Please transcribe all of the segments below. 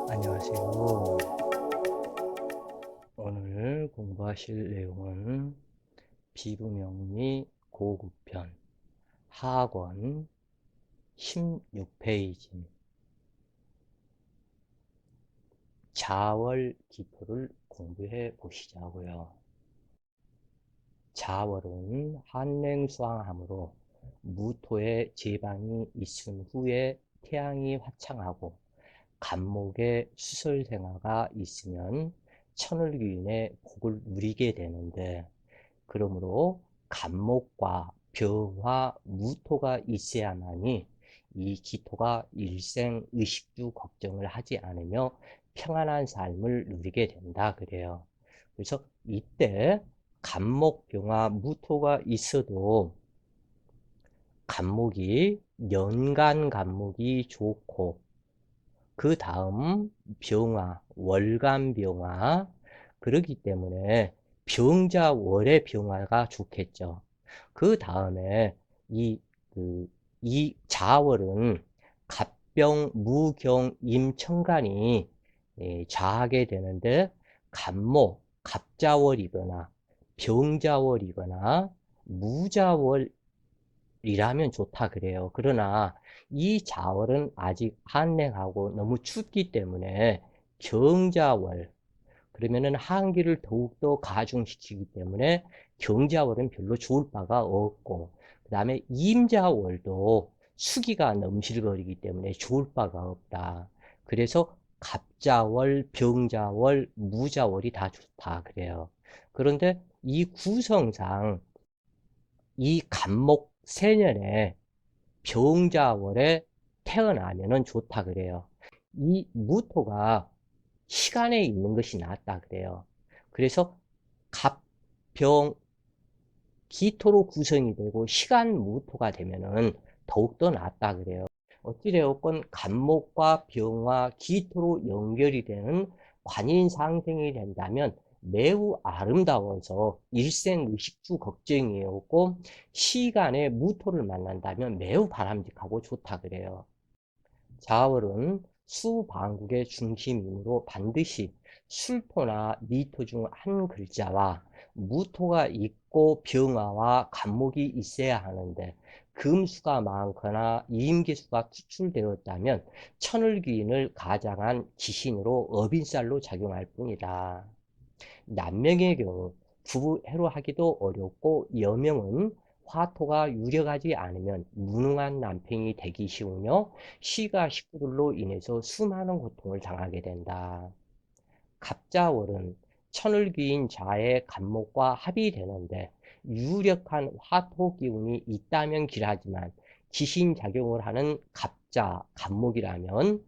안녕하세요. 오늘 공부하실 내용은 비분명리 고급편 하권 16페이지 자월 기토를 공부해 보시자고요. 자월은 한랭수항하므로 무토의 제방이 있은 후에 태양이 화창하고 간목에 수설생화가 있으면 천을귀인의 복을 누리게 되는데, 그러므로 간목과 병화, 무토가 있어야만이 이 기토가 일생 의식주 걱정을 하지 않으며 평안한 삶을 누리게 된다 그래요. 그래서 이때 간목, 병화, 무토가 있어도 간목이 연간 간목이 좋고, 그 다음 병화, 월간 병화, 그러기 때문에 병자월의 병화가 좋겠죠. 그 다음에 이, 이 자월은 갑병, 무경, 임천간이 좌하게 되는데, 갑목, 갑자월이거나 병자월이거나 무자월 이라면 좋다 그래요. 그러나 이 자월은 아직 한랭하고 너무 춥기 때문에 경자월, 그러면은 한기를 더욱더 가중시키기 때문에 경자월은 별로 좋을 바가 없고, 그 다음에 임자월도 수기가 넘실거리기 때문에 좋을 바가 없다. 그래서 갑자월, 병자월, 무자월이 다 좋다 그래요. 그런데 이 구성상 이 간목 세년에 병자월에 태어나면은 좋다 그래요. 이 무토가 시간에 있는 것이 낫다 그래요. 그래서 갑병 기토로 구성이 되고 시간 무토가 되면은 더욱더 낫다 그래요. 어찌되었건 간목과 병화, 기토로 연결이 되는 관인상생이 된다면 매우 아름다워서 일생의식주 걱정이었고, 시간에 무토를 만난다면 매우 바람직하고 좋다 그래요. 자월은 수방국의 중심이므로 반드시 술토나 미토 중 한 글자와 무토가 있고 병화와 간목이 있어야 하는데, 금수가 많거나 임계수가 투출되었다면 천을귀인을 가장한 기신으로 어빈살로 작용할 뿐이다. 남명의 경우 부부 해로하기도 어렵고, 여명은 화토가 유력하지 않으면 무능한 남편이 되기 쉬우며 시가 식구들로 인해서 수많은 고통을 당하게 된다. 갑자월은 천을귀인 자의 간목과 합이 되는데, 유력한 화토 기운이 있다면 길하지만 기신작용을 하는 갑자, 간목이라면,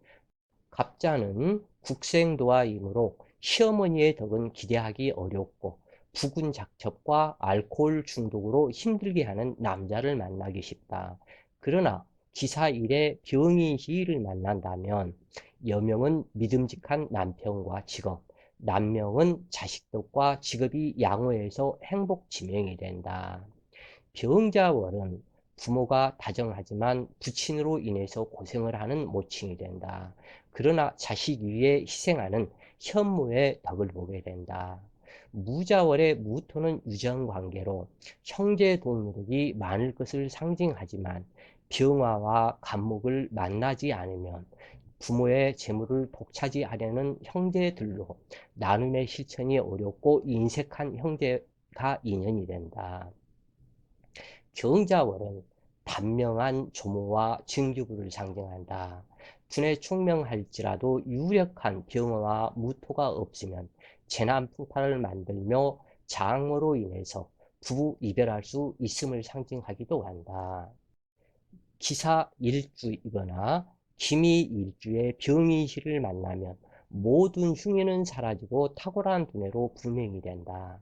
갑자는 국생도화이므로 시어머니의 덕은 기대하기 어렵고, 부군 작첩과 알코올 중독으로 힘들게 하는 남자를 만나기 쉽다. 그러나 기사일에 병인 시를 만난다면 여명은 믿음직한 남편과 직업, 남명은 자식덕과 직업이 양호해서 행복 지명이 된다. 병자월은 부모가 다정하지만 부친으로 인해서 고생을 하는 모친이 된다. 그러나 자식 위에 희생하는 현무의 덕을 보게 된다. 무자월의 무토는 유전관계로 형제 동력이 많을 것을 상징하지만, 병화와 간목을 만나지 않으면 부모의 재물을 독차지하려는 형제들로 나눔의 실천이 어렵고 인색한 형제가 인연이 된다. 경자월은 단명한 조모와 증기부를 상징한다. 분에 충명할지라도 유력한 병화와 무토가 없으면 재난풍파를 만들며 장으로 인해서 부부 이별할 수 있음을 상징하기도 한다. 기사 일주이거나 기미 일주의 병인시를 만나면 모든 흉에는 사라지고 탁월한 두뇌로 분명이 된다.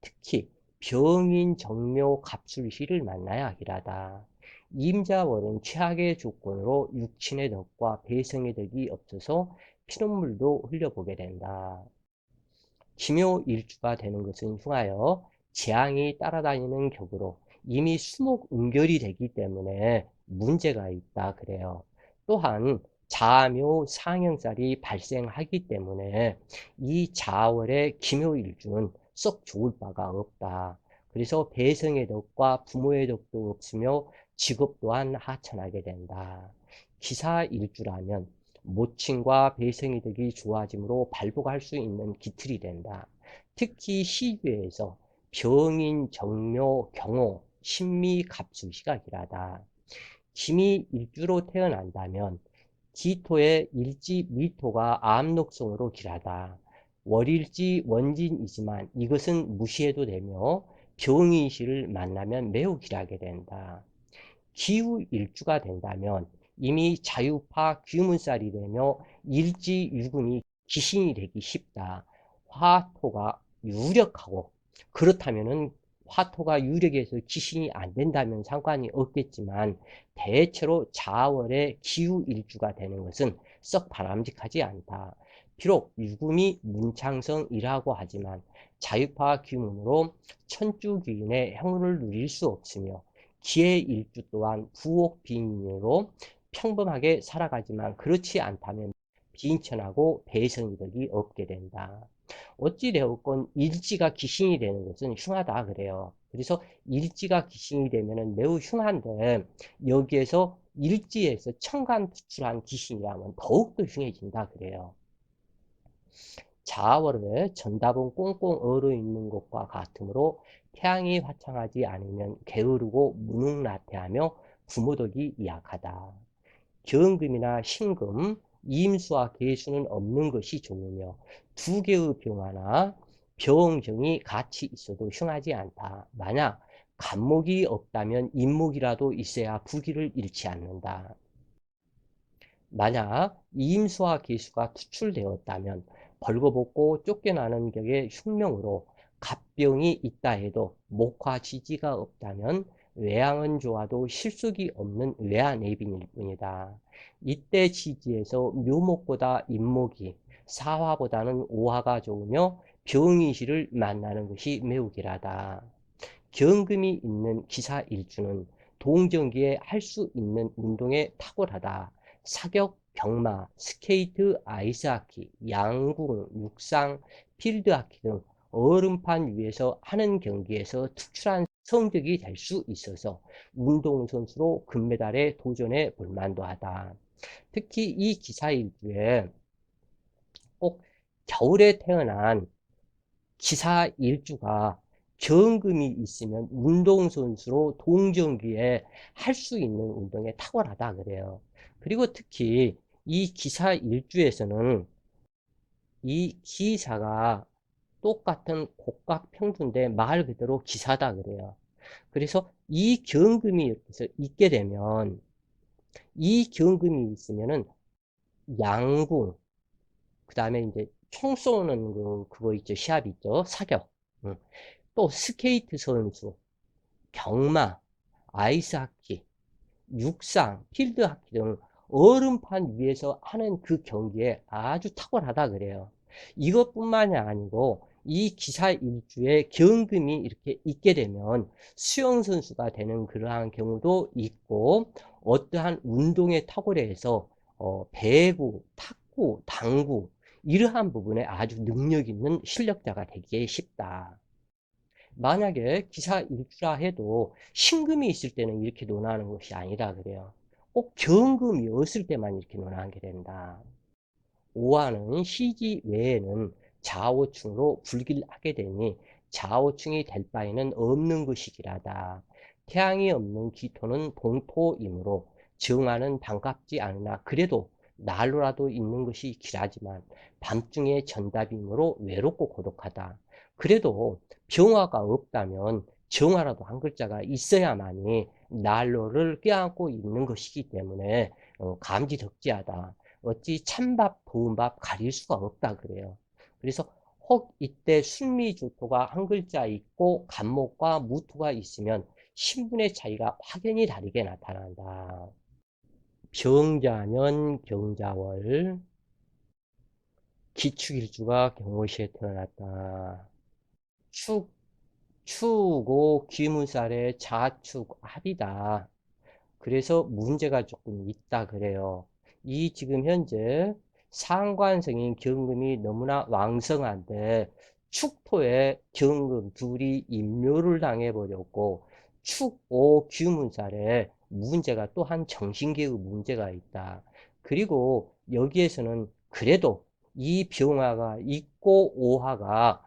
특히 병인 정묘 갑술시를 만나야 하기라다. 임자월은 최악의 조건으로 육친의 덕과 배성의 덕이 없어서 피눈물도 흘려보게 된다. 기묘일주가 되는 것은 흉하여 재앙이 따라다니는 격으로 이미 수목응결이 되기 때문에 문제가 있다 그래요. 또한 자묘 상형살이 발생하기 때문에 이 자월의 기묘일주는 썩 좋을 바가 없다. 그래서 배성의 덕과 부모의 덕도 없으며 직업 또한 하천하게 된다. 기사일주라면 모친과 배성의 덕이 좋아짐으로 발복할 수 있는 기틀이 된다. 특히 시주에서 병인, 정묘, 경호, 신미, 갑술시가 길하다. 김이 일주로 태어난다면 기토의 일지 미토가 암록성으로 길하다. 월일지 원진이지만 이것은 무시해도 되며 병이시를 만나면 매우 길하게 된다. 기후 일주가 된다면 이미 자유파 귀문살이 되며 일지 유금이 기신이 되기 쉽다. 화토가 유력하고 그렇다면은 화토가 유력해서 기신이 안 된다면 상관이 없겠지만 대체로 자월의 기후 일주가 되는 것은 썩 바람직하지 않다. 비록 유금이 문창성이라고 하지만 자유파 귀문으로 천주귀인의 행운을 누릴 수 없으며 기의 일주 또한 부옥빈으로 평범하게 살아가지만 그렇지 않다면 빈천하고 배성이덕이 없게 된다. 어찌되었건 일지가 기신이 되는 것은 흉하다 그래요. 그래서 일지가 기신이 되면 매우 흉한데 여기에서 일지에서 천간 투출한 기신이라면 더욱더 흉해진다 그래요. 자월에 전답은 꽁꽁 얼어 있는 것과 같으므로 태양이 화창하지 않으면 게으르고 무능나태하며 부모덕이 약하다. 경금이나 신금, 임수와 계수는 없는 것이 좋으며 두 개의 병화나 병정이 같이 있어도 흉하지 않다. 만약 간목이 없다면 임목이라도 있어야 부기를 잃지 않는다. 만약 임수와 계수가 투출되었다면 벌거벗고 쫓겨나는 격의 흉명으로 갑병이 있다 해도 목화 지지가 없다면 외양은 좋아도 실속이 없는 외화내빈일 뿐이다. 이때 지지에서 묘목보다 임목이 사화보다는 오화가 좋으며 병이시를 만나는 것이 매우 길하다. 경금이 있는 기사일주는 동정기에 할 수 있는 운동에 탁월하다. 사격, 경마, 스케이트, 아이스하키, 양궁, 육상, 필드하키 등 얼음판 위에서 하는 경기에서 특출한 성적이 될 수 있어서 운동선수로 금메달에 도전해 볼 만도 하다. 특히 이 기사일주에 꼭 겨울에 태어난 기사일주가 경금이 있으면 운동선수로 동정기에 할 수 있는 운동에 탁월하다 그래요. 그리고 특히 이 기사일주에서는 이 기사가 똑같은 곡각평두인데 말 그대로 기사다 그래요. 그래서 이 경금이 이렇게 있게 되면 이 경금이 있으면은 양궁, 그 다음에 이제 총 쏘는 그거 있죠. 시합 있죠. 사격. 또 스케이트 선수, 경마, 아이스하키, 육상, 필드하키 등 얼음판 위에서 하는 그 경기에 아주 탁월하다 그래요. 이것뿐만이 아니고 이 기사 일주에 경금이 이렇게 있게 되면 수영선수가 되는 그러한 경우도 있고 어떠한 운동에 탁월해서 배구, 탁구, 당구 이러한 부분에 아주 능력 있는 실력자가 되기에 쉽다. 만약에 기사 일주라 해도 신금이 있을 때는 이렇게 논하는 것이 아니라 그래요. 꼭 경금이 없을 때만 이렇게 논하게 된다. 오화는 시지 외에는 좌오충으로 불길하게 되니 좌오충이 될 바에는 없는 것이기라다. 태양이 없는 기토는 동토이므로 정화는 반갑지 않으나 그래도 날로라도 있는 것이 길하지만 밤중에 전답이므로 외롭고 고독하다. 그래도 병화가 없다면 정화라도 한 글자가 있어야만이 난로를 껴안고 있는 것이기 때문에 감지덕지하다. 어찌 찬밥, 더운밥 가릴 수가 없다 그래요. 그래서 혹 이때 순미조토가 한 글자 있고 간목과 무토가 있으면 신분의 차이가 확연히 다르게 나타난다. 병자년 경자월 기축일주가 경호시에 태어났다. 축, 추고 귀문살의 자축 합이다. 그래서 문제가 조금 있다 그래요. 이 지금 현재 상관성인 경금이 너무나 왕성한데 축토에 경금 둘이 인묘를 당해버렸고 축오 규문살에 문제가 또한 정신계의 문제가 있다. 그리고 여기에서는 그래도 이 병화가 있고 오화가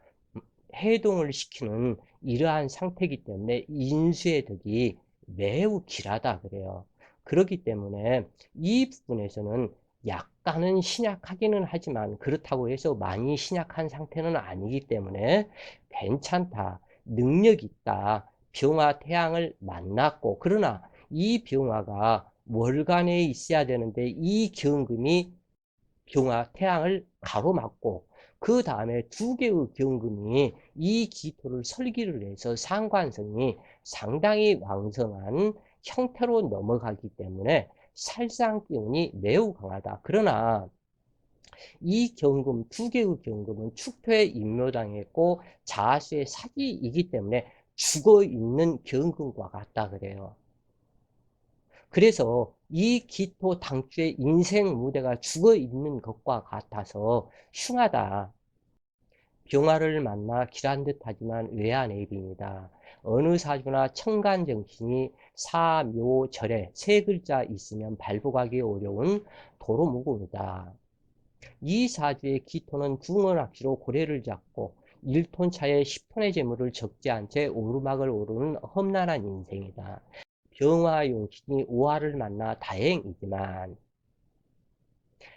해동을 시키는 이러한 상태이기 때문에 인수의 덕이 매우 길하다 그래요. 그렇기 때문에 이 부분에서는 약간은 신약하기는 하지만 그렇다고 해서 많이 신약한 상태는 아니기 때문에 괜찮다. 능력 있다. 병화 태양을 만났고 그러나 이 병화가 월간에 있어야 되는데 이 경금이 병화 태양을 가로막고 그 다음에 두 개의 경금이 이 기토를 설기를 해서 상관성이 상당히 왕성한 형태로 넘어가기 때문에 살상 기운이 매우 강하다. 그러나 이 경금, 두 개의 경금은 축토에 인묘당했고 자수의 사기이기 때문에 죽어있는 경금과 같다 그래요. 그래서 이 기토 당주의 인생 무대가 죽어있는 것과 같아서 흉하다. 병화를 만나 길한 듯 하지만 외환애입니다. 어느 사주나 청간정신이 사묘절에 세 글자 있으면 발복하기 어려운 도로무고이다. 이 사주의 기토는 궁언악시로 고래를 잡고 1톤 차에 10톤의 재물을 적지 않은 채 오르막을 오르는 험난한 인생이다. 병화용신이 오화를 만나 다행이지만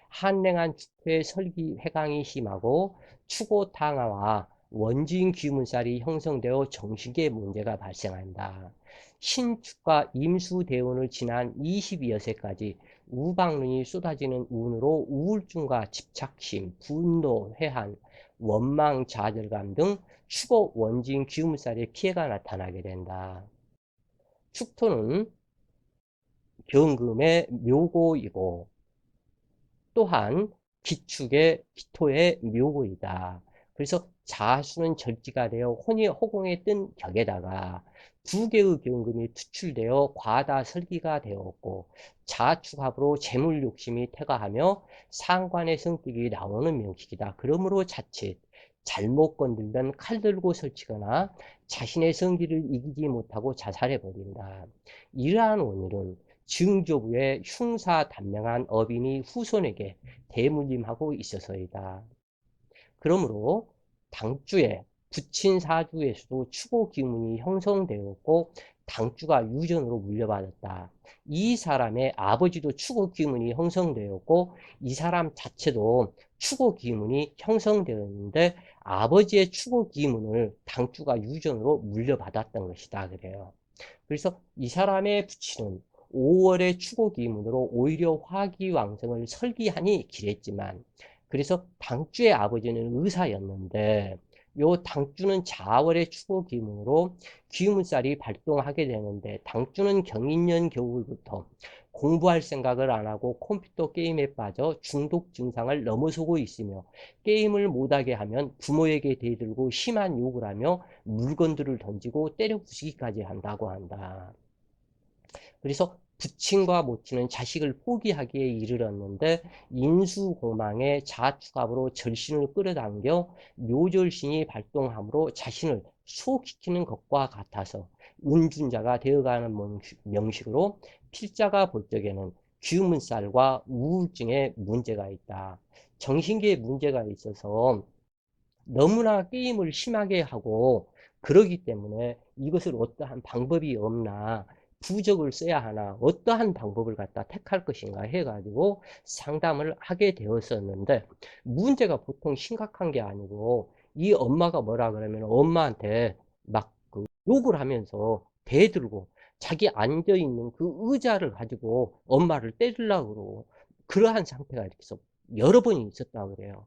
한랭한 축토의 설기 회강이 심하고 추고탕화와 원진 귀문살이 형성되어 정신계 문제가 발생한다. 신축과 임수대운을 지난 22여세까지 우방눈이 쏟아지는 운으로 우울증과 집착심, 분노, 회한, 원망, 좌절감 등 추고 원진 귀문살의 피해가 나타나게 된다. 축토는 경금의 묘고이고 또한 기축의 기토의 묘고이다. 그래서 자수는 절지가 되어 혼이 허공에 뜬 격에다가 두 개의 경금이 투출되어 과다 설기가 되었고 자축합으로 재물 욕심이 태가하며 상관의 성격이 나오는 명식이다. 그러므로 자칫 잘못 건들면 칼 들고 설치거나 자신의 성기를 이기지 못하고 자살해 버린다. 이러한 원인은 증조부의 흉사단명한 어빈이 후손에게 대물림하고 있어서이다. 그러므로 당주에 부친 사주에서도 추고 기문이 형성되었고 당주가 유전으로 물려받았다. 이 사람의 아버지도 추고 기문이 형성되었고 이 사람 자체도 추고 기문이 형성되었는데 아버지의 추고 기문을 당주가 유전으로 물려받았던 것이다 그래요. 그래서 이 사람의 부친은 5월의 추고기문으로 오히려 화기왕성을 설기하니 길했지만 그래서 당주의 아버지는 의사였는데 요 당주는 자월의 추고기문으로 귀문살이 발동하게 되는데 당주는 경인년 겨울부터 공부할 생각을 안 하고 컴퓨터 게임에 빠져 중독 증상을 넘어서고 있으며 게임을 못하게 하면 부모에게 대들고 심한 욕을 하며 물건들을 던지고 때려 부수기까지 한다고 한다. 그래서 부친과 모친은 자식을 포기하기에 이르렀는데 인수공망의 자축합으로 절신을 끌어당겨 묘절신이 발동함으로 자신을 수혹시키는 것과 같아서 은둔자가 되어가는 명식으로 필자가 볼 적에는 귀문살과 우울증에 문제가 있다. 정신계에 문제가 있어서 너무나 게임을 심하게 하고 그러기 때문에 이것을 어떠한 방법이 없나 부적을 써야 하나 어떠한 방법을 갖다 택할 것인가 해가지고 상담을 하게 되었었는데 문제가 보통 심각한 게 아니고 이 엄마가 뭐라 그러면 엄마한테 막 그 욕을 하면서 대들고 자기 앉아있는 그 의자를 가지고 엄마를 때리려고 그러고 그러한 상태가 이렇게 여러 번이 있었다고 그래요.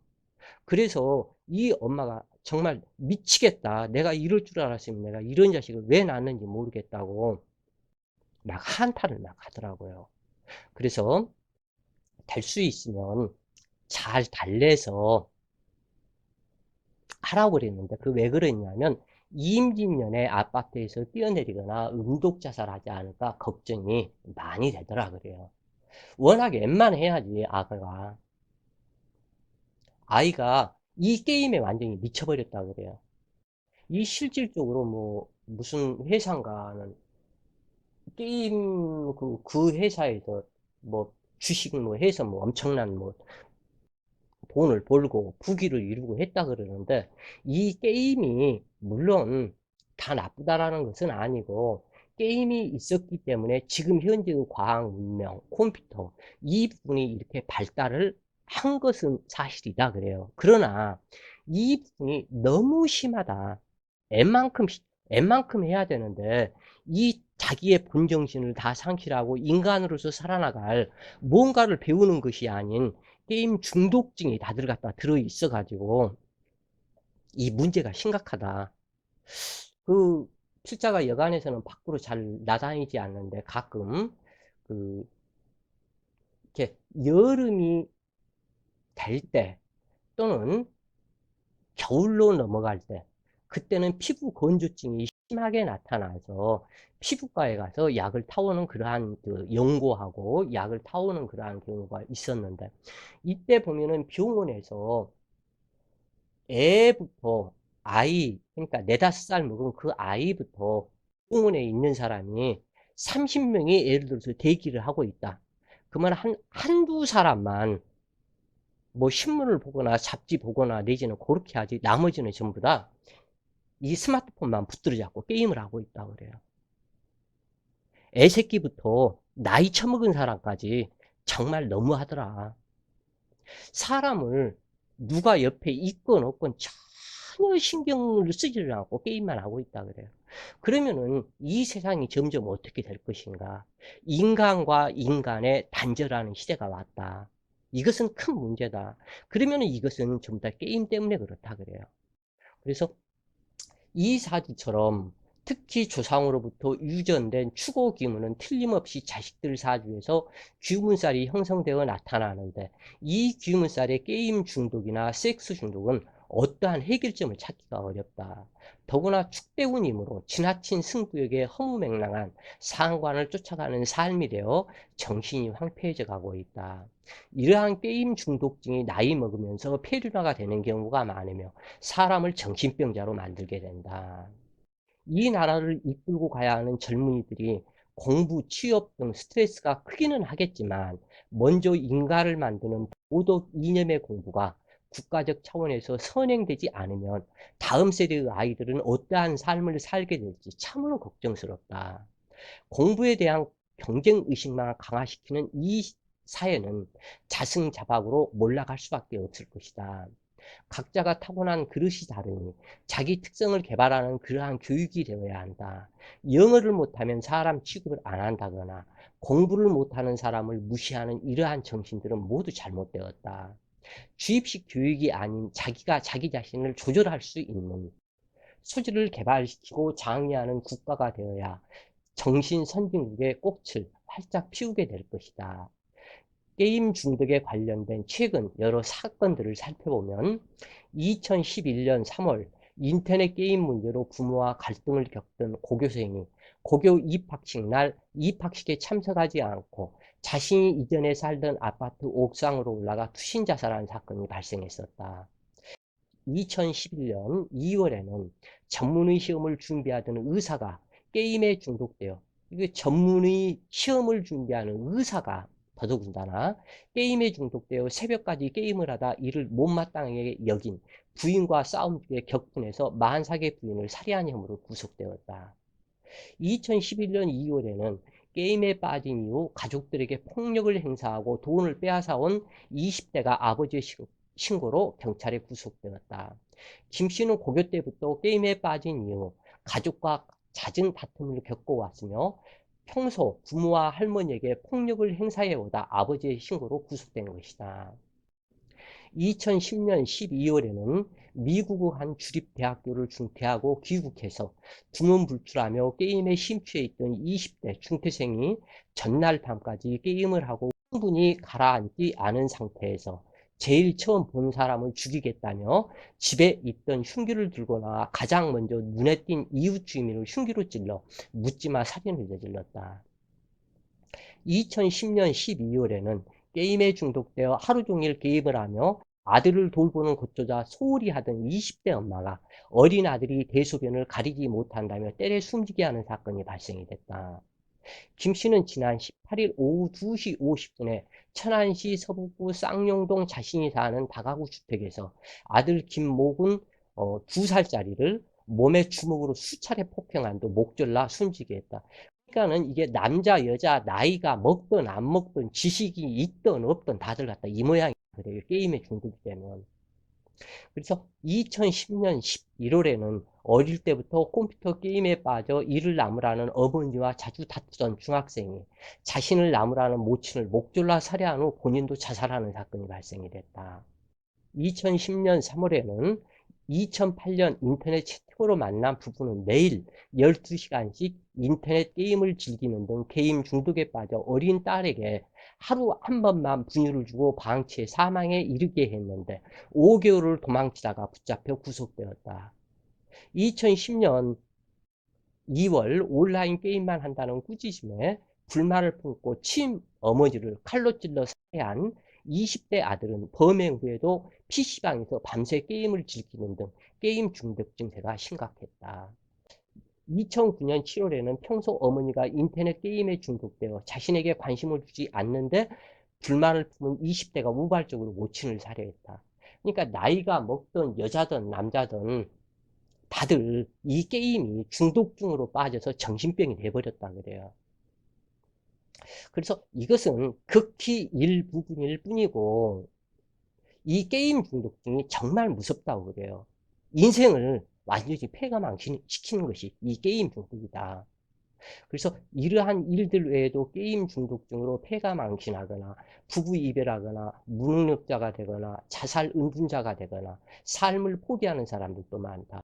그래서 이 엄마가 정말 미치겠다. 내가 이럴 줄 알았으면 내가 이런 자식을 왜 낳았는지 모르겠다고 막 한탄을 막 하더라고요. 그래서 될 수 있으면 잘 달래서 하라고 그랬는데 그 왜 그랬냐면 임진년에 아파트에서 뛰어내리거나 응독자살하지 않을까 걱정이 많이 되더라 그래요. 워낙 웬만해야지, 아이가 이 게임에 완전히 미쳐버렸다 그래요. 이 실질적으로 뭐, 무슨 회사인가는 게임 그 회사에서 뭐, 주식 뭐 해서 뭐 엄청난 뭐 돈을 벌고 부귀를 이루고 했다 그러는데, 이 게임이 물론 다 나쁘다라는 것은 아니고, 게임이 있었기 때문에 지금 현재의 과학 문명, 컴퓨터 이 부분이 이렇게 발달을 한 것은 사실이다 그래요. 그러나 이 부분이 너무 심하다. 웬만큼 웬만큼 해야 되는데, 이 자기의 본정신을 다 상실하고 인간으로서 살아나갈 뭔가를 배우는 것이 아닌 게임 중독증이 다들 갖다 들어 있어 가지고 이 문제가 심각하다. 그 필자가 여간에서는 밖으로 잘 나다니지 않는데 가끔 그 이렇게 여름이 될 때 또는 겨울로 넘어갈 때, 그때는 피부 건조증이 심하게 나타나서 피부과에 가서 약을 타오는 그러한 그 연고하고 약을 타오는 그러한 경우가 있었는데, 이때 보면은 병원에서 애부터 그러니까 4~5살 먹은 그 아이부터 병원에 있는 사람이 30명이 예를 들어서 대기를 하고 있다. 그러면 한두 사람만 뭐 신문을 보거나 잡지 보거나 내지는 그렇게 하지, 나머지는 전부 다 이 스마트폰만 붙들어 잡고 게임을 하고 있다 그래요. 애새끼부터 나이 처먹은 사람까지 정말 너무하더라. 사람을 누가 옆에 있건 없건 전혀 신경을 쓰지를 않고 게임만 하고 있다 그래요. 그러면은 이 세상이 점점 어떻게 될 것인가? 인간과 인간의 단절하는 시대가 왔다. 이것은 큰 문제다. 그러면은 이것은 전부 다 게임 때문에 그렇다 그래요. 그래서 이 사주처럼 특히 조상으로부터 유전된 추고 기운은 틀림없이 자식들 사주에서 귀문살이 형성되어 나타나는데, 이 귀문살의 게임 중독이나 섹스 중독은 어떠한 해결점을 찾기가 어렵다. 더구나 축배운이므로 지나친 승부욕에 허무맹랑한 상관을 쫓아가는 삶이 되어 정신이 황폐해져 가고 있다. 이러한 게임 중독증이 나이 먹으면서 폐륜화가 되는 경우가 많으며 사람을 정신병자로 만들게 된다. 이 나라를 이끌고 가야 하는 젊은이들이 공부, 취업 등 스트레스가 크기는 하겠지만, 먼저 인가를 만드는 도덕 이념의 공부가 국가적 차원에서 선행되지 않으면 다음 세대의 아이들은 어떠한 삶을 살게 될지 참으로 걱정스럽다. 공부에 대한 경쟁 의식만 강화시키는 이 사회는 자승자박으로 몰락할 수밖에 없을 것이다. 각자가 타고난 그릇이 다르니 자기 특성을 개발하는 그러한 교육이 되어야 한다. 영어를 못하면 사람 취급을 안 한다거나 공부를 못하는 사람을 무시하는 이러한 정신들은 모두 잘못되었다. 주입식 교육이 아닌 자기가 자기 자신을 조절할 수 있는 소질을 개발시키고 장려하는 국가가 되어야 정신 선진국의 꽃을 활짝 피우게 될 것이다. 게임 중독에 관련된 최근 여러 사건들을 살펴보면, 2011년 3월 인터넷 게임 문제로 부모와 갈등을 겪던 고교생이 고교 입학식 날 입학식에 참석하지 않고 자신이 이전에 살던 아파트 옥상으로 올라가 투신 자살한 사건이 발생했었다. 2011년 2월에는 전문의 시험을 준비하던 의사가 게임에 중독되어, 이게 전문의 시험을 준비하는 의사가 더더군다나 게임에 중독되어 새벽까지 게임을 하다 이를 못마땅하게 여긴 부인과 싸움 중에 격분해서 40개 부인을 살해한 혐의로 구속되었다. 2011년 2월에는 게임에 빠진 이후 가족들에게 폭력을 행사하고 돈을 빼앗아온 20대가 아버지의 신고로 경찰에 구속되었다. 김 씨는 고교 때부터 게임에 빠진 이후 가족과 잦은 다툼을 겪어왔으며, 평소 부모와 할머니에게 폭력을 행사해오다 아버지의 신고로 구속된 것이다. 2010년 12월에는 미국의 한 주립대학교를 중퇴하고 귀국해서 두문불출하며 게임에 심취해 있던 20대 중퇴생이 전날 밤까지 게임을 하고 충분히 가라앉지 않은 상태에서 제일 처음 본 사람을 죽이겠다며 집에 있던 흉기를 들고 나와 가장 먼저 눈에 띈 이웃 주민을 흉기로 찔러 묻지마 살인을 저질렀다. 2010년 12월에는 게임에 중독되어 하루 종일 게임을 하며 아들을 돌보는 것조차 소홀히 하던 20대 엄마가 어린 아들이 대소변을 가리지 못한다며 때려 숨지게 하는 사건이 발생이 됐다. 김 씨는 지난 18일 오후 2시 50분에 천안시 서북구 쌍용동 자신이 사는 다가구 주택에서 아들 김목은 2살짜리를 몸에 주먹으로 수차례 폭행한 뒤 목졸라 숨지게 했다. 그러니까는 이게 남자 여자 나이가 먹든 안 먹든 지식이 있든 없든 다들 갖다 이 모양이 그래요. 게임에 중독이 되면. 그래서 2010년 11월에는 어릴 때부터 컴퓨터 게임에 빠져 이를 나무라는 어머니와 자주 다투던 중학생이 자신을 나무라는 모친을 목졸라 살해한 후 본인도 자살하는 사건이 발생이 됐다. 2010년 3월에는 2008년 인터넷 채팅으로 만난 부부는 매일 12시간씩 인터넷 게임을 즐기는 등 게임 중독에 빠져 어린 딸에게 하루 한 번만 분유를 주고 방치해 사망에 이르게 했는데 5개월을 도망치다가 붙잡혀 구속되었다. 2010년 2월 온라인 게임만 한다는 꾸짖음에 불만을 품고 친어머니를 칼로 찔러 살해한 20대 아들은 범행 후에도 PC방에서 밤새 게임을 즐기는 등 게임 중독 증세가 심각했다. 2009년 7월에는 평소 어머니가 인터넷 게임에 중독되어 자신에게 관심을 주지 않는데 불만을 품은 20대가 우발적으로 모친을 살해했다. 그러니까 나이가 먹든 여자든 남자든 다들 이 게임이 중독증으로 빠져서 정신병이 돼버렸다 그래요. 그래서 이것은 극히 일부분일 뿐이고 이 게임 중독증이 정말 무섭다고 그래요. 인생을 완전히 폐가망신시키는 것이 이 게임 중독이다. 그래서 이러한 일들 외에도 게임 중독증으로 폐가망신하거나 부부 이별하거나 무능력자가 되거나 자살 은둔자가 되거나 삶을 포기하는 사람들도 많다.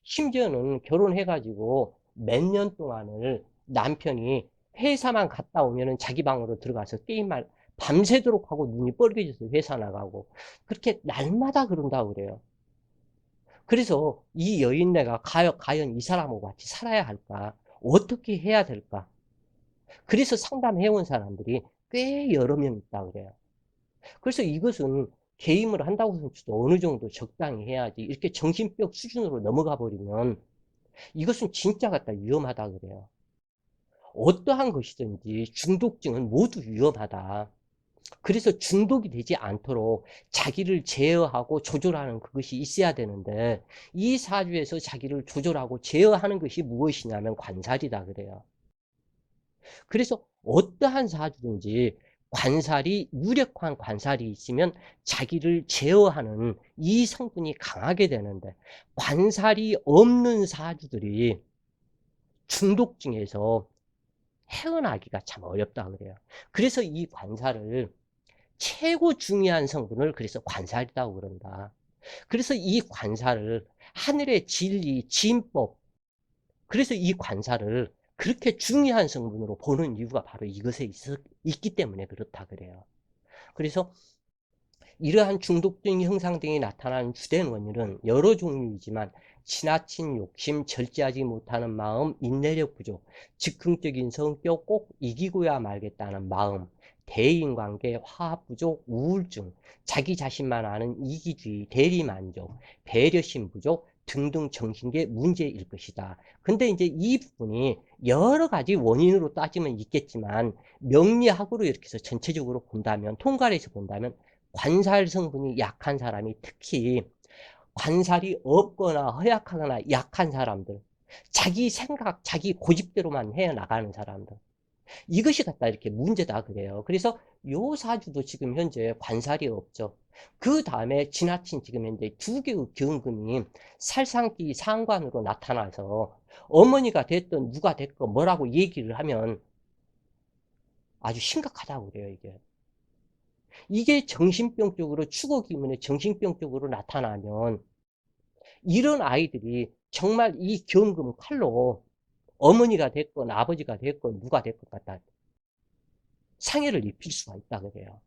심지어는 결혼해가지고 몇 년 동안을 남편이 회사만 갔다 오면은 자기 방으로 들어가서 게임만 밤새도록 하고 눈이 뻘개져서 회사 나가고 그렇게 날마다 그런다고 그래요. 그래서 이 여인네가 과연 이 사람하고 같이 살아야 할까? 어떻게 해야 될까? 그래서 상담해온 사람들이 꽤 여러 명 있다고 그래요. 그래서 이것은 게임을 한다고 해서 어느 정도 적당히 해야지 이렇게 정신병 수준으로 넘어가 버리면 이것은 진짜 갖다 위험하다 그래요. 어떠한 것이든지 중독증은 모두 위험하다. 그래서 중독이 되지 않도록 자기를 제어하고 조절하는 그것이 있어야 되는데 이 사주에서 자기를 조절하고 제어하는 것이 무엇이냐면 관살이다 그래요. 그래서 어떠한 사주든지 관살이 유력한 관살이 있으면 자기를 제어하는 이 성분이 강하게 되는데 관살이 없는 사주들이 중독증에서 헤어나기가 참 어렵다 그래요. 그래서 이 관살을 최고 중요한 성분을 그래서 관살이라고 그런다. 그래서 이 관살을 하늘의 진리, 진법, 그래서 이 관살을 그렇게 중요한 성분으로 보는 이유가 바로 이것에 있기 때문에 그렇다 그래요. 그래서 이러한 중독적인 형상 등이 나타나는 주된 원인은 여러 종류이지만 지나친 욕심, 절제하지 못하는 마음, 인내력 부족, 즉흥적인 성격, 꼭 이기고야 말겠다는 마음, 대인관계, 화합 부족, 우울증, 자기 자신만 아는 이기주의, 대리만족, 배려심 부족 등등 정신계 문제일 것이다. 근데 이제 이 부분이 여러 가지 원인으로 따지면 있겠지만 명리학으로 이렇게 해서 전체적으로 본다면, 통괄해서 본다면 관살 성분이 약한 사람이 특히 관살이 없거나 허약하거나 약한 사람들, 자기 생각, 자기 고집대로만 해나가는 사람들, 이것이 갖다 이렇게 문제다 그래요. 그래서 요 사주도 지금 현재 관살이 없죠. 그 다음에 지나친 지금 현재 두 개의 경금이 살상기 상관으로 나타나서 어머니가 됐든 누가 됐건 뭐라고 얘기를 하면 아주 심각하다고 그래요, 이게. 이게 정신병적으로 추구 기문에 정신병적으로 나타나면 이런 아이들이 정말 이 경금 칼로 어머니가 됐건 아버지가 됐건 누가 됐건 갖다 상해를 입힐 수가 있다 그래요.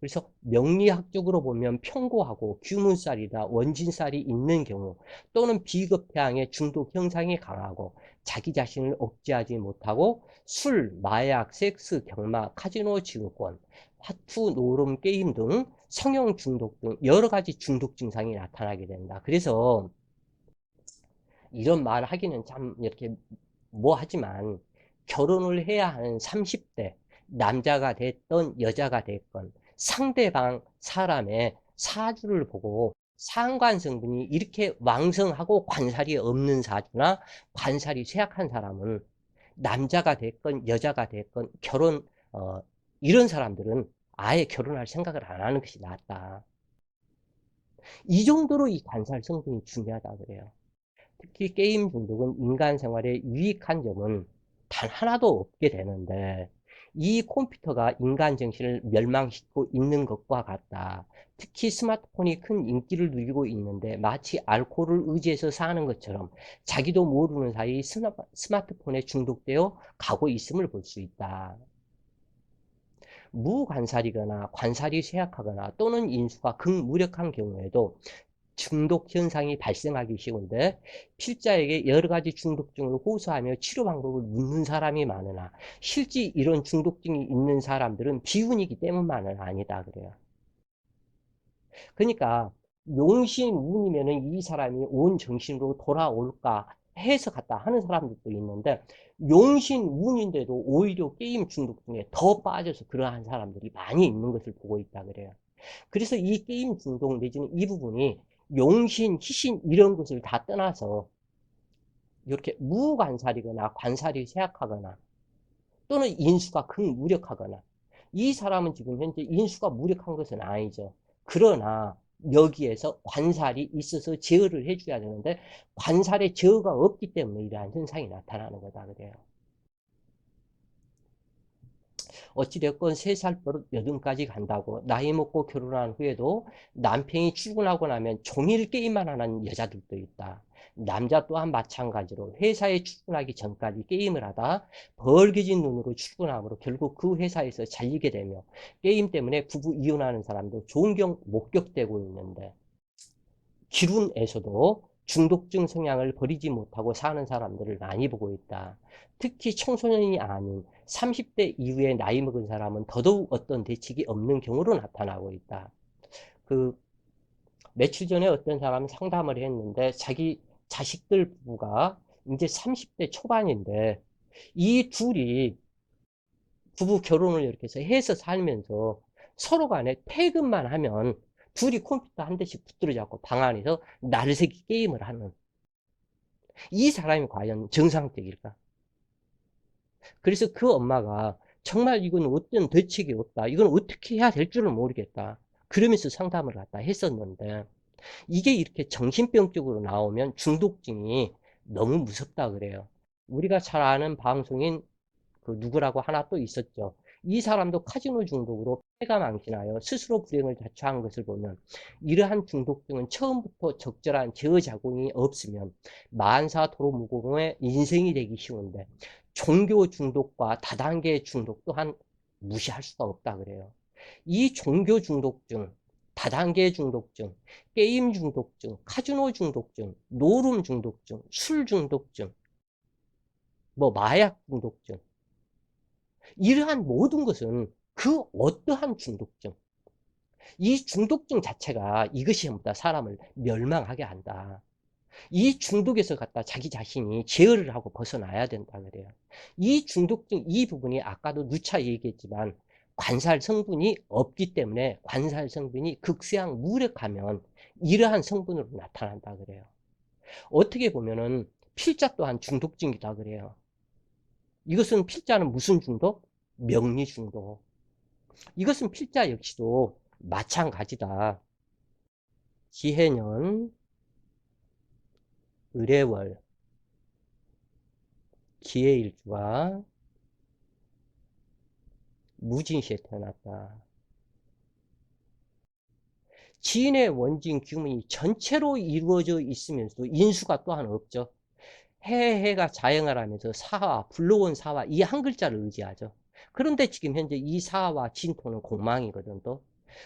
그래서 명리학적으로 보면 편고하고 규문살이다 원진살이 있는 경우 또는 비급향의 중독 형상이 강하고 자기 자신을 억제하지 못하고 술, 마약, 섹스, 경마, 카지노 증권, 화투, 노름, 게임 등 성형 중독 등 여러 가지 중독 증상이 나타나게 된다. 그래서 이런 말 하기는 참 이렇게 뭐 하지만 결혼을 해야 하는 30대 남자가 됐던 여자가 됐건 상대방 사람의 사주를 보고 상관 성분이 이렇게 왕성하고 관살이 없는 사주나 관살이 쇠약한 사람은 남자가 됐건 여자가 됐건 어, 이런 사람들은 아예 결혼할 생각을 안 하는 것이 낫다. 이 정도로 이 관살 성분이 중요하다 그래요. 특히 게임 중독은 인간 생활에 유익한 점은 단 하나도 없게 되는데 이 컴퓨터가 인간 정신을 멸망시키고 있는 것과 같다. 특히 스마트폰이 큰 인기를 누리고 있는데 마치 알코올을 의지해서 사는 것처럼 자기도 모르는 사이 스마트폰에 중독되어 가고 있음을 볼 수 있다. 무관살이거나 관살이 쇠약하거나 또는 인수가 극무력한 경우에도 중독 현상이 발생하기 쉬운데 필자에게 여러 가지 중독증을 호소하며 치료 방법을 묻는 사람이 많으나 실제 이런 중독증이 있는 사람들은 비운이기 때문만은 아니다 그래요. 그러니까 용신운이면은 이 사람이 온 정신으로 돌아올까 해서 갔다 하는 사람들도 있는데 용신운인데도 오히려 게임 중독증에 더 빠져서 그러한 사람들이 많이 있는 것을 보고 있다 그래요. 그래서 이 게임 중독 내지는 이 부분이 용신, 희신 이런 것을 다 떠나서 이렇게 무관살이거나 관살이 쇠약하거나 또는 인수가 극무력하거나 이 사람은 지금 현재 인수가 무력한 것은 아니죠. 그러나 여기에서 관살이 있어서 제어를 해줘야 되는데 관살에 제어가 없기 때문에 이러한 현상이 나타나는 거다 그래요. 어찌됐건 3살 버릇 여든까지 간다고 나이 먹고 결혼한 후에도 남편이 출근하고 나면 종일 게임만 하는 여자들도 있다. 남자 또한 마찬가지로 회사에 출근하기 전까지 게임을 하다 벌게진 눈으로 출근하므로 결국 그 회사에서 잘리게 되며 게임 때문에 부부 이혼하는 사람도 종종 목격되고 있는데 기룬에서도 중독증 성향을 버리지 못하고 사는 사람들을 많이 보고 있다. 특히 청소년이 아닌 30대 이후에 나이 먹은 사람은 더더욱 어떤 대책이 없는 경우로 나타나고 있다. 그 며칠 전에 어떤 사람이 상담을 했는데 자기 자식들 부부가 이제 30대 초반인데 이 둘이 부부 결혼을 이렇게 해서 살면서 서로 간에 퇴근만 하면 둘이 컴퓨터 한 대씩 붙들어 잡고 방 안에서 날새기 게임을 하는 이 사람이 과연 정상적일까? 그래서 그 엄마가 정말 이건 어떤 대책이 없다. 이건 어떻게 해야 될 줄을 모르겠다. 그러면서 상담을 갖다 했었는데 이게 이렇게 정신병적으로 나오면 중독증이 너무 무섭다 그래요. 우리가 잘 아는 방송인 그 누구라고 하나 또 있었죠. 이 사람도 카지노 중독으로 폐가 망신하여 스스로 불행을 자초한 것을 보면 이러한 중독증은 처음부터 적절한 제어 자금이 없으면 만사도로무공의 인생이 되기 쉬운데 종교 중독과 다단계 중독 또한 무시할 수가 없다 그래요. 이 종교 중독증, 다단계 중독증, 게임 중독증, 카지노 중독증, 노름 중독증, 술 중독증, 뭐 마약 중독증 이러한 모든 것은 그 어떠한 중독증, 이 중독증 자체가 이것이 전부 다 사람을 멸망하게 한다. 이 중독에서 갖다 자기 자신이 제어를 하고 벗어나야 된다 그래요. 이 중독증 이 부분이 아까도 누차 얘기했지만 관살 성분이 없기 때문에 관살 성분이 극세양 무력하면 이러한 성분으로 나타난다 그래요. 어떻게 보면은 필자 또한 중독증이다 그래요. 이것은 필자는 무슨 중독? 명리 중독. 이것은 필자 역시도 마찬가지다. 기해년, 을해월, 기해일주가 무진시에 태어났다. 진의 원진 규문이 전체로 이루어져 있으면서도 인수가 또한 없죠. 해가 자행을 하면서 사화, 불러온 사화 이 한 글자를 의지하죠. 그런데 지금 현재 이 사화와 진토는 공망이거든 또.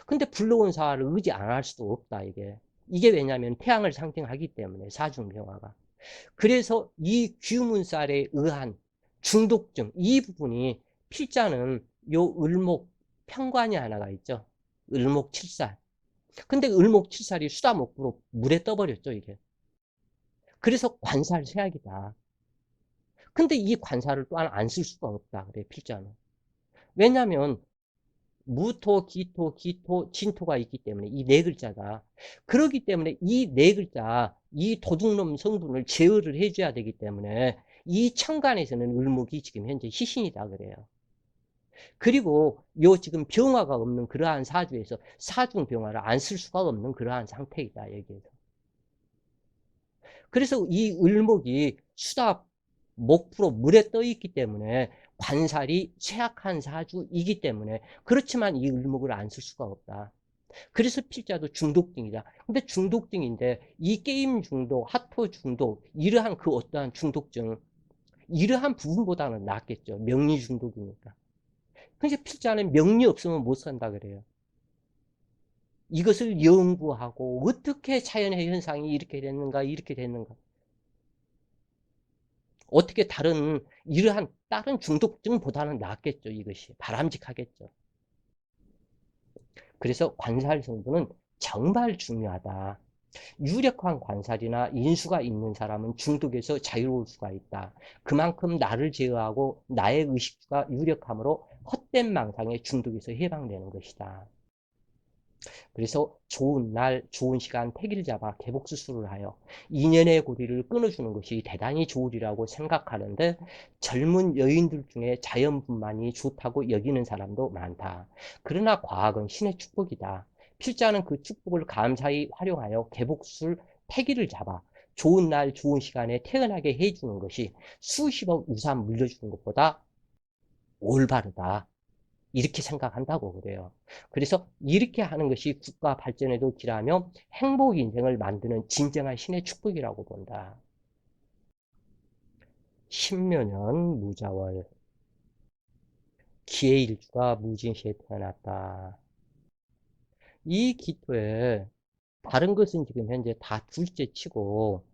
근데 불러온 사화를 의지 안 할 수도 없다, 이게. 이게 왜냐면 태양을 상징하기 때문에, 사중병화가. 그래서 이 귀문살에 의한 중독증, 이 부분이 필자는 요 을목 편관이 하나가 있죠. 을목칠살. 근데 을목칠살이 수다목구로 물에 떠버렸죠, 이게. 그래서 관살쇠약이다. 근데 이 관살을 또한 안 쓸 수가 없다, 그래, 필자는. 왜냐면 무토, 기토, 기토, 진토가 있기 때문에 이 네 글자가. 그렇기 때문에 이 네 글자, 이 도둑놈 성분을 제어를 해줘야 되기 때문에 이 천간에서는 을목이 지금 현재 희신이다 그래요. 그리고 요 지금 병화가 없는 그러한 사주에서 사중 병화를 안 쓸 수가 없는 그러한 상태이다 여기에서. 그래서 이 을목이 수다 목프로 물에 떠 있기 때문에 관살이 쇠약한 사주이기 때문에 그렇지만 이 을목을 안 쓸 수가 없다. 그래서 필자도 중독증이다. 근데 중독증인데 이 게임 중독, 핫토 중독 이러한 그 어떠한 중독증 이러한 부분보다는 낫겠죠. 명리 중독이니까. 그러니까 필자는 명리 없으면 못 산다 그래요. 이것을 연구하고 어떻게 자연의 현상이 이렇게 됐는가 이렇게 됐는가 어떻게 다른 이러한 다른 중독증보다는 낫겠죠. 이것이 바람직하겠죠. 그래서 관살 성분은 정말 중요하다. 유력한 관살이나 인수가 있는 사람은 중독에서 자유로울 수가 있다. 그만큼 나를 제어하고 나의 의식주가 유력함으로 헛된 망상의 중독에서 해방되는 것이다. 그래서 좋은 날, 좋은 시간, 택일 잡아 개복수술을 하여 인연의 고리를 끊어주는 것이 대단히 좋으리라고 생각하는데 젊은 여인들 중에 자연분만이 좋다고 여기는 사람도 많다. 그러나 과학은 신의 축복이다. 필자는 그 축복을 감사히 활용하여 개복수술 택일을 잡아 좋은 날, 좋은 시간에 태어나게 해주는 것이 수십억 유산 물려주는 것보다 올바르다. 이렇게 생각한다고 그래요. 그래서 이렇게 하는 것이 국가 발전에도 기하며 행복 인생을 만드는 진정한 신의 축복이라고 본다. 신묘년 무자월 기해일주가 무진시에 태어났다. 이 기토에 다른 것은 지금 현재 다 둘째 치고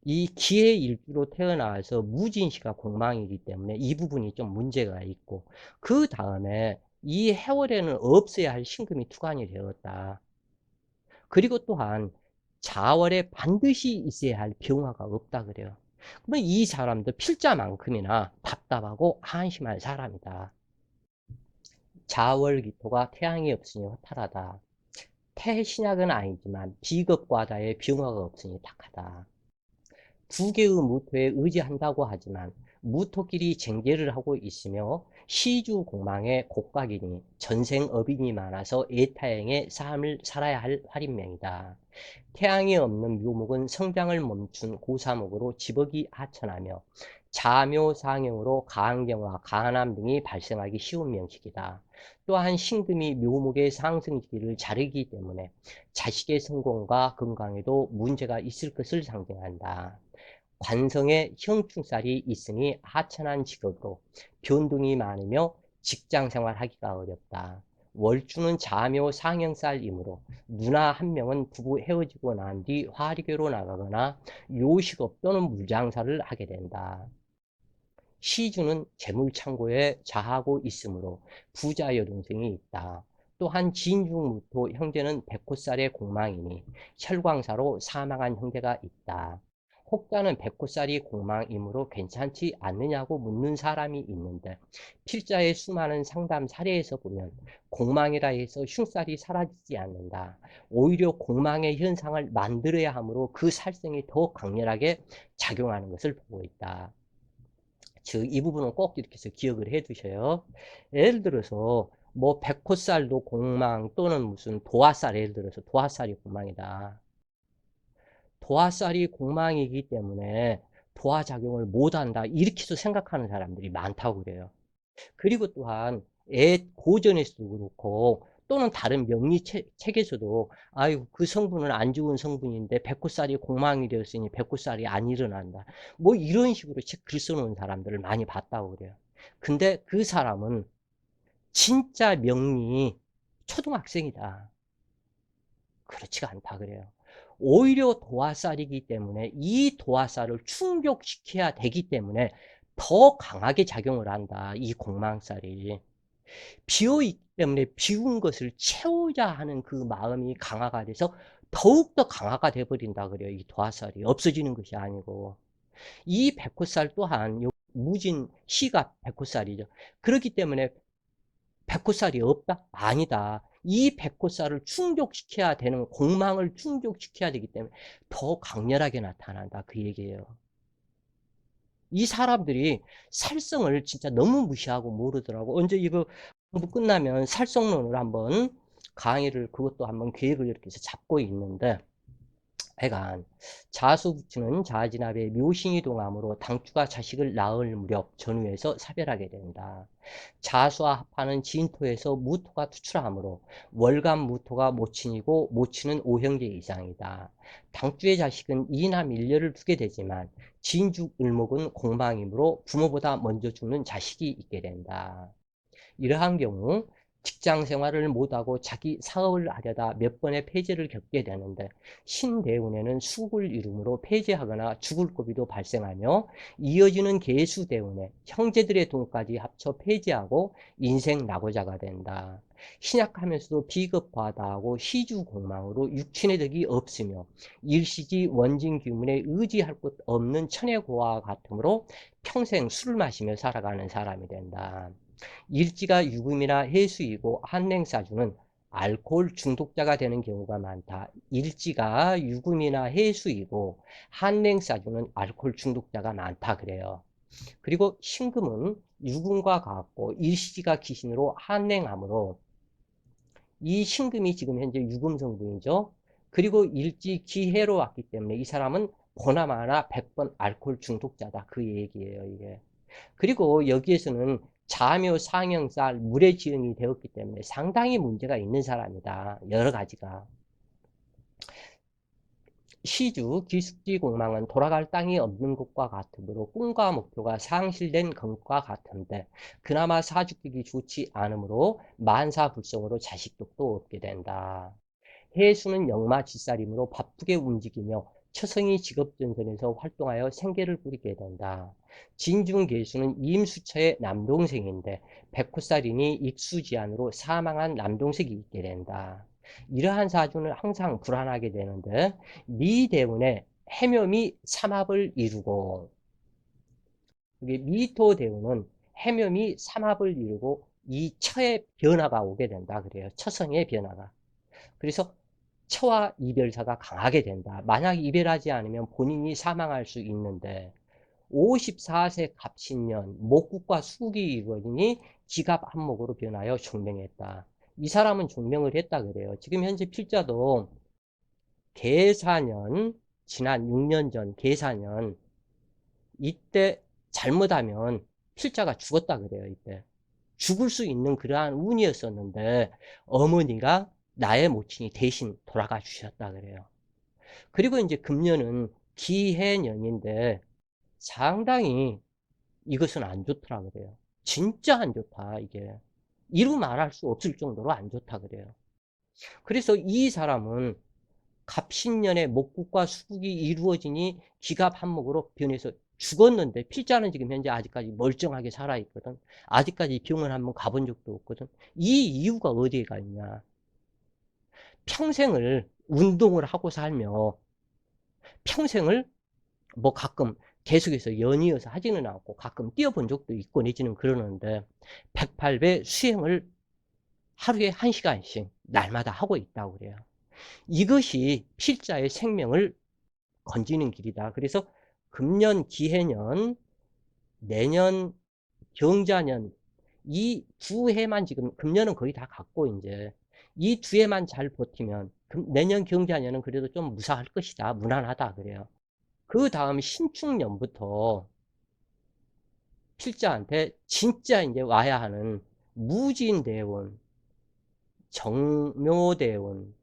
이 기해일주로 태어나서 무진시가 공망이기 때문에 이 부분이 좀 문제가 있고 그 다음에 이 해월에는 없어야 할 신금이 투관이 되었다. 그리고 또한 자월에 반드시 있어야 할 병화가 없다 그래요. 그러면 이 사람도 필자만큼이나 답답하고 한심한 사람이다. 자월기토가 태양이 없으니 허탈하다. 태신약은 아니지만 비겁과다의 병화가 없으니 탁하다. 두 개의 무토에 의지한다고 하지만 무토끼리 쟁제를 하고 있으며 시주공망의 곡각이니 전생업인이 많아서 애타행의 삶을 살아야 할 활인명이다. 태양이 없는 묘목은 성장을 멈춘 고사목으로 지벅이 하천하며 자묘상형으로 가안경화, 가안암 등이 발생하기 쉬운 명식이다. 또한 신금이 묘목의 상승기를 자르기 때문에 자식의 성공과 건강에도 문제가 있을 것을 상징한다. 관성에 형충살이 있으니 하천한 직업으로 변동이 많으며 직장생활 하기가 어렵다. 월주는 자묘 상형살이므로 누나 한 명은 부부 헤어지고 난 뒤 화리교로 나가거나 요식업 또는 물장사를 하게 된다. 시주는 재물창고에 자하고 있으므로 부자 여동생이 있다. 또한 진중무토 형제는 백호살의 공망이니 혈광사로 사망한 형제가 있다. 혹자는 백호살이 공망이므로 괜찮지 않느냐고 묻는 사람이 있는데 필자의 수많은 상담 사례에서 보면 공망이라 해서 흉살이 사라지지 않는다. 오히려 공망의 현상을 만들어야 하므로 그 살생이 더 강렬하게 작용하는 것을 보고 있다. 즉, 이 부분은 꼭 이렇게 해서 기억을 해 두셔요. 예를 들어서, 뭐, 백호살도 공망 또는 무슨 도화살, 예를 들어서 도화살이 공망이다. 도화살이 공망이기 때문에 도화작용을 못한다. 이렇게도 생각하는 사람들이 많다고 그래요. 그리고 또한 고전에서도 그렇고 또는 다른 명리 책에서도 아유 그 성분은 안 좋은 성분인데 백호살이 공망이 되었으니 백호살이 안 일어난다. 뭐 이런 식으로 책 글 써놓은 사람들을 많이 봤다고 그래요. 근데 그 사람은 진짜 명리 초등학생이다. 그렇지가 않다 그래요. 오히려 도화살이기 때문에 이 도화살을 충족시켜야 되기 때문에 더 강하게 작용을 한다. 이 공망살이. 비어있기 때문에 비운 것을 채우자 하는 그 마음이 강화가 돼서 더욱더 강화가 돼버린다 그래요. 이 도화살이 없어지는 것이 아니고. 이 백호살 또한 무진 시가 백호살이죠. 그렇기 때문에 백호살이 없다? 아니다. 이 백호살을 충족시켜야 되는 공망을 충족시켜야 되기 때문에 더 강렬하게 나타난다. 그 얘기예요. 이 사람들이 살성을 진짜 너무 무시하고 모르더라고. 언제 이거 공부 끝나면 살성론을 한번 강의를 그것도 한번 계획을 이렇게 해서 잡고 있는데 하여간 자수부추는 자진합의 묘신이 동함으로 당추가 자식을 낳을 무렵 전후에서 사별하게 된다. 자수와 합하는 진토에서 무토가 투출하므로 월간 무토가 모친이고 모친은 오형제 이상이다. 당주의 자식은 이남 일녀를 두게 되지만 진죽 을목은 공방이므로 부모보다 먼저 죽는 자식이 있게 된다. 이러한 경우 직장 생활을 못하고 자기 사업을 하려다 몇 번의 폐지를 겪게 되는데 신대운에는 수국을 이름으로 폐지하거나 죽을 고비도 발생하며 이어지는 계수대운에 형제들의 돈까지 합쳐 폐지하고 인생 낙오자가 된다. 신약하면서도 비겁하다하고 시주공망으로 육친의 덕이 없으며 일시지 원진규문에 의지할 곳 없는 천혜고와 같으므로 평생 술을 마시며 살아가는 사람이 된다. 일지가 유금이나 해수이고 한냉사주는 알코올 중독자가 되는 경우가 많다. 일지가 유금이나 해수이고 한냉사주는 알코올 중독자가 많다 그래요. 그리고 신금은 유금과 같고 일시지가 기신으로 한냉하므로 이 신금이 지금 현재 유금 성분이죠. 그리고 일지 기해로 왔기 때문에 이 사람은 보나마나 100번 알코올 중독자다. 그 얘기예요, 이게. 그리고 여기에서는 자묘, 상형살, 물의 지응이 되었기 때문에 상당히 문제가 있는 사람이다. 여러 가지가. 시주, 기숙지 공망은 돌아갈 땅이 없는 것과 같으므로 꿈과 목표가 상실된 것과 같은데 그나마 사주격이 좋지 않으므로 만사불성으로 자식독도 없게 된다. 해수는 역마지살이므로 바쁘게 움직이며 처성이 직업전선에서 활동하여 생계를 꾸리게 된다. 진중계수는 임수처의 남동생인데 백호살이니 익수지안으로 사망한 남동생이 있게 된다. 이러한 사주는 항상 불안하게 되는데 미대운에 해묘미 삼합을 이루고 미토대운은 해묘미 삼합을 이루고 이 처의 변화가 오게 된다 그래요. 처성의 변화가. 그래서 처와 이별사가 강하게 된다. 만약 이별하지 않으면 본인이 사망할 수 있는데 54세 갑신년 목국과 수국이 이루어지니 기갑 한목으로 변하여 종명했다. 이 사람은 종명을 했다 그래요. 지금 현재 필자도 계사년 지난 6년 전 계사년 이때 잘못하면 필자가 죽었다 그래요. 이때 죽을 수 있는 그러한 운이었었는데 어머니가 나의 모친이 대신 돌아가 주셨다 그래요. 그리고 이제 금년은 기해년인데 상당히 이것은 안 좋더라 그래요. 진짜 안 좋다 이게. 이루 말할 수 없을 정도로 안 좋다 그래요. 그래서 이 사람은 갑신년에 목국과 수국이 이루어지니 기갑한목으로 변해서 죽었는데 필자는 지금 현재 아직까지 멀쩡하게 살아있거든. 아직까지 병원 한번 가본 적도 없거든. 이 이유가 어디에 가 있냐. 평생을 운동을 하고 살며 평생을 뭐 가끔 계속해서 연이어서 하지는 않고 가끔 뛰어본 적도 있고 내지는 그러는데 108배 수행을 하루에 1시간씩 날마다 하고 있다고 그래요. 이것이 필자의 생명을 건지는 길이다. 그래서 금년 기해년 내년 경자년 이 두 해만 지금 금년은 거의 다 갔고 이제 이 두 해만 잘 버티면 내년 경자년은 그래도 좀 무사할 것이다. 무난하다 그래요. 그 다음 신축년부터 필자한테 진짜 이제 와야 하는 무진대운, 정묘대운,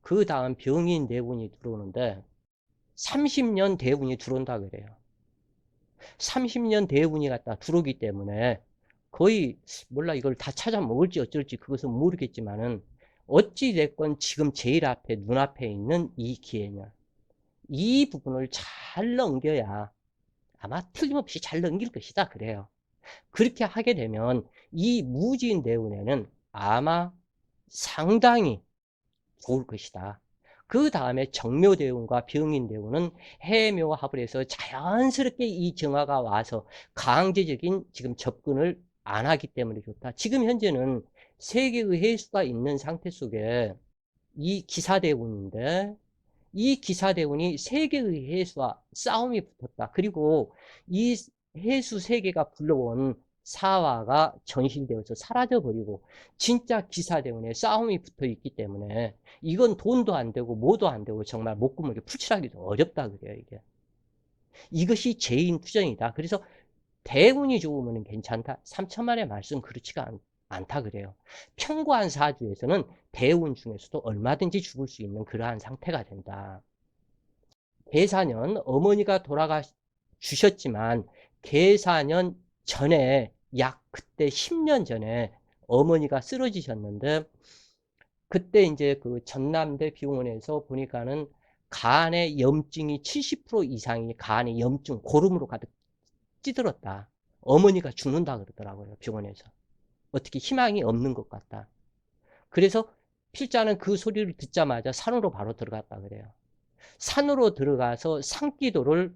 그 다음 병인대운이 들어오는데 30년 대운이 들어온다 그래요. 30년 대운이 갖다 들어오기 때문에 거의 몰라 이걸 다 찾아 먹을지 어쩔지 그것은 모르겠지만은 어찌됐건 지금 제일 앞에 눈앞에 있는 이 기회년, 이 부분을 잘 넘겨야 아마 틀림없이 잘 넘길 것이다 그래요. 그렇게 하게 되면 이 무진대운에는 아마 상당히 좋을 것이다. 그 다음에 정묘대운과 병인대운은 해묘합을 해서 자연스럽게 이 정화가 와서 강제적인 지금 접근을 안 하기 때문에 좋다. 지금 현재는 세 개의 해수가 있는 상태 속에 이 기사대운인데, 이 기사대운이 세 개의 해수와 싸움이 붙었다. 그리고 이 해수 세 개가 불러온 사화가 전신되어서 사라져버리고 진짜 기사대운에 싸움이 붙어 있기 때문에 이건 돈도 안 되고 뭐도 안 되고 정말 목구멍이 풀칠하기도 어렵다 그래요. 이게 이것이 재인 투전이다. 그래서 대운이 좋으면 괜찮다. 3천만의 말씀 그렇지가 않다 그래요. 편고한 사주에서는 대운 중에서도 얼마든지 죽을 수 있는 그러한 상태가 된다. 계사년 어머니가 돌아가 주셨지만 계사년 전에 약 그때 10년 전에 어머니가 쓰러지셨는데, 그때 이제 그 전남대 병원에서 보니까는 간의 염증이 70% 이상이 간의 염증 고름으로 가득 찌들었다. 어머니가 죽는다 그러더라고요, 병원에서. 어떻게 희망이 없는 것 같다. 그래서 필자는 그 소리를 듣자마자 산으로 바로 들어갔다 그래요. 산으로 들어가서 산기도를,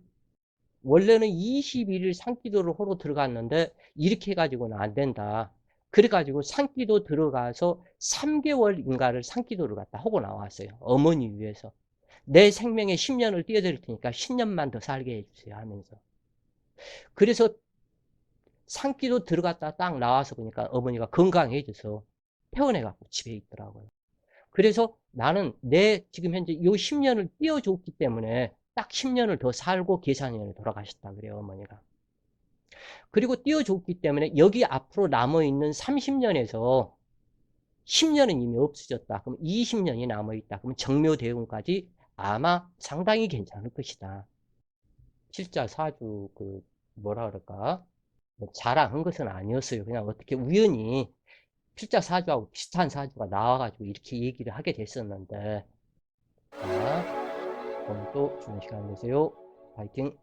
원래는 21일 산기도를 하러 들어갔는데 이렇게 해가지고는 안 된다. 그래가지고 산기도 들어가서 3개월인가를 산기도를 갖다 하고 나왔어요. 어머니 위해서. 내 생명에 10년을 띄워드릴 테니까 10년만 더 살게 해주세요 하면서. 그래서 산기도 들어갔다 딱 나와서 보니까 어머니가 건강해져서 퇴원해갖고 집에 있더라고요. 그래서 나는 내 지금 현재 요 10년을 띄워줬기 때문에 딱 10년을 더 살고 계산년에 돌아가셨다 그래요, 어머니가. 그리고 띄워줬기 때문에 여기 앞으로 남아있는 30년에서 10년은 이미 없어졌다. 그럼 20년이 남아있다. 그럼 정묘대운까지 아마 상당히 괜찮을 것이다. 실자 사주 뭐라 그럴까? 뭐 자랑한 것은 아니었어요. 그냥 어떻게 우연히 필자 사주하고 비슷한 사주가 나와가지고 이렇게 얘기를 하게 됐었는데, 자, 오늘 또 좋은 시간 되세요. 파이팅!